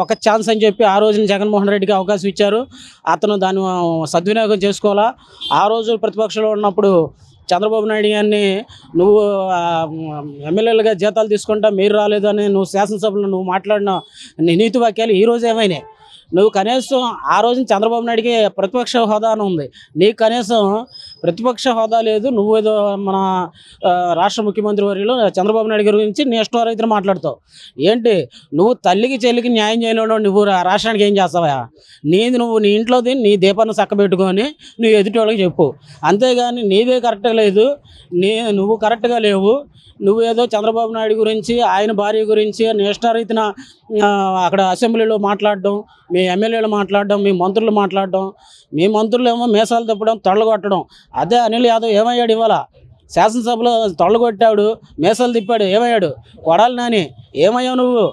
ఒక ఛాన్స్ అని చెప్పి ఆ రోజున జగన్మోహన్ రెడ్డికి అవకాశం ఇచ్చారు. అతను దాన్ని సద్వినియోగం చేసుకోవాలా. ఆ రోజు ప్రతిపక్షంలో ఉన్నప్పుడు చంద్రబాబు నాయుడు గారిని నువ్వు ఎమ్మెల్యేలుగా జీతాలు తీసుకుంటా మీరు రాలేదు అని నువ్వు శాసనసభలో నువ్వు మాట్లాడిన నీతి వాక్యాలు ఈ రోజు ఏమైనాయి? నువ్వు కనీసం ఆ రోజున చంద్రబాబు నాయుడికి ప్రతిపక్ష హోదా అని ఉంది, నీకు కనీసం ప్రతిపక్ష హోదా లేదు. నువ్వేదో మన రాష్ట్ర ముఖ్యమంత్రి వర్యులు చంద్రబాబు నాయుడు గారి గురించి నీ ఇష్టం రైతులు మాట్లాడతావు ఏంటి? నువ్వు తల్లికి చెల్లికి న్యాయం చేయలేవు, నువ్వు రాష్ట్రానికి ఏం చేస్తావా? నువ్వు నీ ఇంట్లోది నీ దీపాన్ని చక్కబెట్టుకొని నువ్వు ఎదుటి వాళ్ళకి చెప్పు, అంతేగాని నీదే కరెక్ట్గా లేదు, నువ్వు కరెక్ట్గా లేవు. నువ్వేదో చంద్రబాబు నాయుడు గురించి ఆయన భార్య గురించి నీ ఇష్టారీతిన అక్కడ అసెంబ్లీలో మాట్లాడడం, మీ ఎమ్మెల్యేలు మాట్లాడడం, మీ మంత్రులు మాట్లాడడం, మీ మంత్రులు ఏమో మీసాలు తిప్పడం తొళ్ళగొట్టడం. అదే అనిల్ యాదవ్ ఏమయ్యాడు? ఇవాళ శాసనసభలో తొళ్ళగొట్టాడు, మీసాలు తిప్పాడు, ఏమయ్యాడు? కొడాలి నాని ఏమయ్యావు నువ్వు?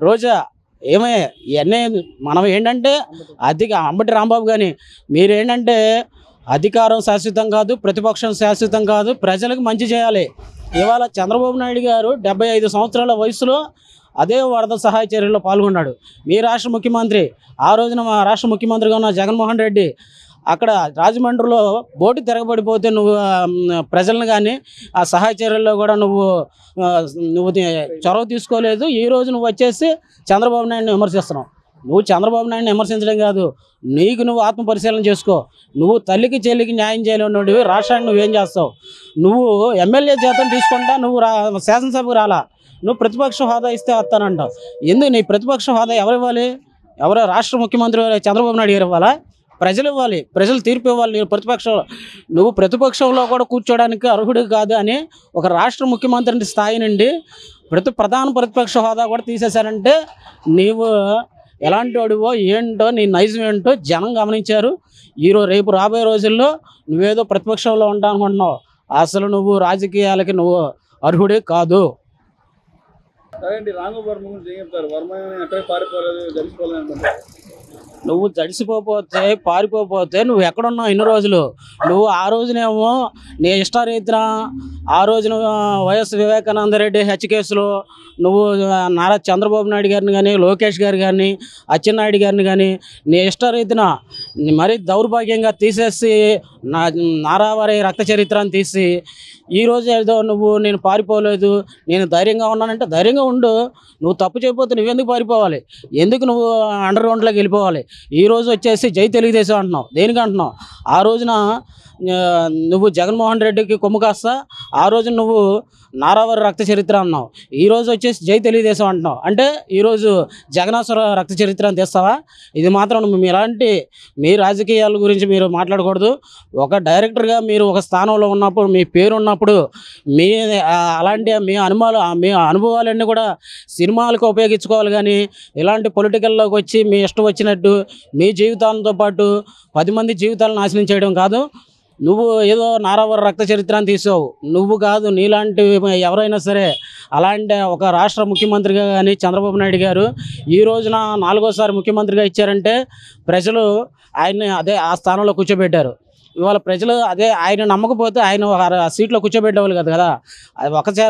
రోజా ఏమయ్యా? ఇవన్నీ మనం ఏంటంటే అంబటి రాంబాబు కానీ మీరేంటంటే అధికారం శాశ్వతం కాదు, ప్రతిపక్షం శాశ్వతం కాదు, ప్రజలకు మంచి చేయాలి. ఇవాళ చంద్రబాబు నాయుడు గారు 75 సంవత్సరాల వయసులో అదే వరద సహాయ చర్యల్లో పాల్గొన్నాడు. మీ రాష్ట్ర ముఖ్యమంత్రి ఆ రోజున మా రాష్ట్ర ముఖ్యమంత్రిగా ఉన్న జగన్మోహన్ రెడ్డి అక్కడ రాజమండ్రిలో బోటు తిరగబడిపోతే నువ్వు ప్రజలను కానీ ఆ సహాయ చర్యల్లో కూడా నువ్వు చొరవ తీసుకోలేదు. ఈరోజు నువ్వు వచ్చేసి చంద్రబాబు నాయుడిని విమర్శిస్తున్నావు. నువ్వు చంద్రబాబు నాయుడిని విమర్శించడం కాదు, నీకు నువ్వు ఆత్మపరిశీలన చేసుకో. నువ్వు తల్లికి చెల్లికి న్యాయం చేయలేవు, రాష్ట్రాన్ని నువ్వేం చేస్తావు? నువ్వు ఎమ్మెల్యే జీతం తీసుకుంటా నువ్వు శాసనసభకు రాలా, నువ్వు ప్రతిపక్ష హోదా ఇస్తే వస్తానంటావు. ఎందుకు నీ ప్రతిపక్ష హోదా ఎవరు ఇవ్వాలి? ఎవరో రాష్ట్ర ముఖ్యమంత్రి చంద్రబాబు నాయుడు గారు ఇవ్వాలా? ప్రజలు ఇవ్వాలి, ప్రజలు తీర్పు ఇవ్వాలి. నువ్వు ప్రతిపక్షంలో కూడా కూర్చోడానికి అర్హుడు కాదు అని ఒక రాష్ట్ర ముఖ్యమంత్రి స్థాయి నుండి ప్రధాన ప్రతిపక్ష హోదా కూడా తీసేశారంటే నీవు ఎలాంటి వాడివో ఏంటో, నీ నైజం ఏంటో జనం గమనించారు. రేపు రాబోయే రోజుల్లో నువ్వేదో ప్రతిపక్షంలో ఉంటా అనుకుంటున్నావు. అసలు నువ్వు రాజకీయాలకి నువ్వు అర్హుడే కాదు. నువ్వు జడిసిపోతే పారిపోతే నువ్వు ఎక్కడున్నావు ఇన్ని రోజులు? నువ్వు ఆ రోజునేమో నీ ఇష్టారీతిన ఆ రోజున వైఎస్ వివేకానంద రెడ్డి హత్య కేసులో నువ్వు నారా చంద్రబాబు నాయుడు గారిని కానీ లోకేష్ గారు కానీ అచ్చెన్నాయుడు గారిని కానీ నీ ఇష్టారీతిన మరీ దౌర్భాగ్యంగా తీసేసి నారావారి రక్త చరిత్రను తీసి ఈరోజు ఏదో నేను పారిపోలేదు, నేను ధైర్యంగా ఉన్నానంటే ధైర్యంగా ఉండు. నువ్వు తప్పు చేయకపోతే నువ్వెందుకు పారిపోవాలి? ఎందుకు నువ్వు అండర్ గ్రౌండ్లోకి వెళ్ళిపోవాలి? ఈరోజు వచ్చేసి జై తెలుగుదేశం అంటున్నావు. దేనికి అంటున్నావు? ఆ రోజున నువ్వు జగన్మోహన్ రెడ్డికి కొమ్ము కాస్తా ఆ రోజు నువ్వు నారావారి రక్త చరిత్ర అన్నావు, ఈరోజు వచ్చేసి జై తెలుగుదేశం అంటున్నావు. అంటే ఈరోజు జగనాసుర రక్త చరిత్ర అని తెస్తావా? ఇది మాత్రం మీ రాజకీయాల గురించి మీరు మాట్లాడకూడదు. ఒక డైరెక్టర్గా మీరు ఒక స్థానంలో ఉన్నప్పుడు మీ పేరు ఉన్నప్పుడు అలాంటి మీ అనుభవాలన్నీ కూడా సినిమాలకు ఉపయోగించుకోవాలి. కానీ ఇలాంటి పొలిటికల్లోకి వచ్చి మీ ఇష్టం వచ్చినట్టు మీ జీవితాలతో పాటు 10 మంది జీవితాలను నాశనం చేయడం కాదు. నువ్వు ఏదో నారావారి రక్త చరిత్రను తీసావు, నువ్వు కాదు, నీలాంటి ఎవరైనా సరే అలాంటి ఒక రాష్ట్ర ముఖ్యమంత్రిగా కానీ చంద్రబాబు నాయుడు గారు ఈ రోజున 4వ ముఖ్యమంత్రిగా ఇచ్చారంటే ప్రజలు ఆయన్ని ఆ స్థానంలో కూర్చోబెట్టారు. ఇవాళ ప్రజలు ఆయన నమ్మకపోతే ఆయన సీట్లో కూర్చోబెట్టేవాళ్ళు కదా. అది ఒకసారి